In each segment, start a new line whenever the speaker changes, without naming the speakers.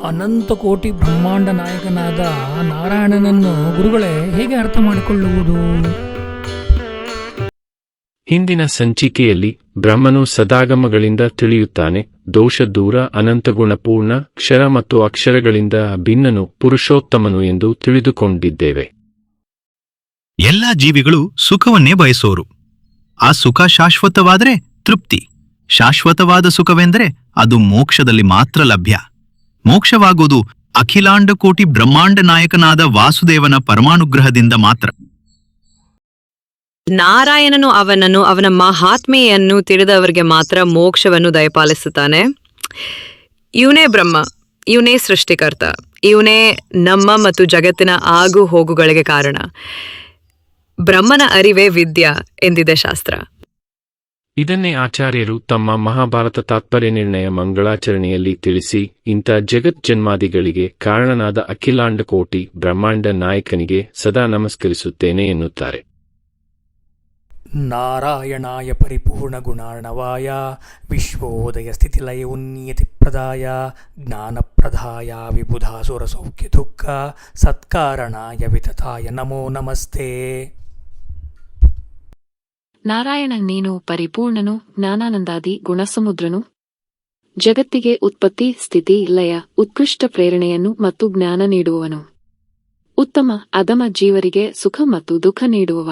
ಅನಂತ ಕೋಟಿ ಬ್ರಹ್ಮಾಂಡ ನಾಯಕನಾದ ನಾರಾಯಣನನ್ನು ಗುರುಗಳೇ ಹೇಗೆ ಅರ್ಥ ಮಾಡಿಕೊಳ್ಳುವುದು?
ಹಿಂದಿನ ಸಂಚಿಕೆಯಲ್ಲಿ ಬ್ರಹ್ಮನು ಸದಾಗಮಗಳಿಂದ ತಿಳಿಯುತ್ತಾನೆ, ದೋಷ ದೂರ, ಅನಂತಗುಣಪೂರ್ಣ, ಕ್ಷರ ಮತ್ತು ಅಕ್ಷರಗಳಿಂದ ಭಿನ್ನನು, ಪುರುಷೋತ್ತಮನು ಎಂದು ತಿಳಿದುಕೊಂಡಿದ್ದೇವೆ.
ಎಲ್ಲ ಜೀವಿಗಳು ಸುಖವನ್ನೇ ಬಯಸೋರು. ಆ ಸುಖ ಶಾಶ್ವತವಾದರೆ ತೃಪ್ತಿ. ಶಾಶ್ವತವಾದ ಸುಖವೆಂದರೆ ಅದು ಮೋಕ್ಷದಲ್ಲಿ ಮಾತ್ರ ಲಭ್ಯ. ಮೋಕ್ಷವಾಗುವುದು ಅಖಿಲಾಂಡ ಕೋಟಿ ಬ್ರಹ್ಮಾಂಡ ನಾಯಕನಾದ ವಾಸುದೇವನ ಪರಮಾನುಗ್ರಹದಿಂದ ಮಾತ್ರ.
ನಾರಾಯಣನು ಅವನ ಮಹಾತ್ಮೆಯನ್ನು ತಿಳಿದವರಿಗೆ ಮಾತ್ರ ಮೋಕ್ಷವನ್ನು ದಯಪಾಲಿಸುತ್ತಾನೆ. ಇವನೇ ಬ್ರಹ್ಮ, ಇವನೇ ಸೃಷ್ಟಿಕರ್ತ, ಇವನೇ ನಮ್ಮ ಮತ್ತು ಜಗತ್ತಿನ ಆಗು ಹೋಗುಗಳಿಗೆ ಕಾರಣ. ಬ್ರಹ್ಮನ ಅರಿವೇ ವಿದ್ಯಾ ಎಂದಿದೆ ಶಾಸ್ತ್ರ.
ಇದನ್ನೇ ಆಚಾರ್ಯರು ತಮ್ಮ ಮಹಾಭಾರತ ತಾತ್ಪರ್ಯ ನಿರ್ಣಯ ಮಂಗಳಾಚರಣೆಯಲ್ಲಿ ತಿಳಿಸಿ, ಇಂಥ ಜಗಜ್ಜನ್ಮಾದಿಗಳಿಗೆ ಕಾರಣನಾದ ಅಖಿಲಾಂಡ ಕೋಟಿ ಬ್ರಹ್ಮಾಂಡ ನಾಯಕನಿಗೆ ಸದಾ ನಮಸ್ಕರಿಸುತ್ತೇನೆ ಎನ್ನುತ್ತಾರೆ.
ನಾರಾಯಣಾಯ ಪರಿಪೂರ್ಣ ಗುಣಾರ್ಣವಾಯ ವಿಶ್ವೋದಯ ಸ್ಥಿತಿಲಯ ಉನ್ನೀತಿ ಪ್ರದಾಯ ಜ್ಞಾನಪ್ರದಾಯ ವಿಬುಧಾಸುರ ಸೌಖ್ಯ ದುಃಖ ಸತ್ಕಾರಣಾಯ ವಿತತಾಯ ನಮೋ ನಮಸ್ತೆ.
ನಾರಾಯಣ ನೀನು ಪರಿಪೂರ್ಣನು, ಜ್ಞಾನಾನಂದಾದಿ ಗುಣಸಮುದ್ರನು, ಜಗತ್ತಿಗೆ ಉತ್ಪತ್ತಿ, ಸ್ಥಿತಿ, ಲಯ, ಉತ್ಕೃಷ್ಟ ಪ್ರೇರಣೆಯನ್ನು ಮತ್ತು ಜ್ಞಾನ ನೀಡುವವನು, ಉತ್ತಮ ಅಧಮ ಜೀವರಿಗೆ ಸುಖ ಮತ್ತು ದುಃಖ ನೀಡುವವ,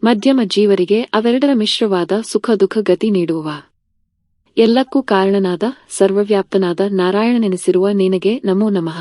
ಮಧ್ಯಮ ಜೀವರಿಗೆ ಅವೆರಡರ ಮಿಶ್ರವಾದ ಸುಖ ದುಃಖ ಗತಿ ನೀಡುವವ, ಎಲ್ಲಕ್ಕೂ ಕಾರಣನಾದ ಸರ್ವವ್ಯಾಪ್ತನಾದ ನಾರಾಯಣನೆನಿಸಿರುವ ನಿನಗೆ ನಮೋ ನಮಃ.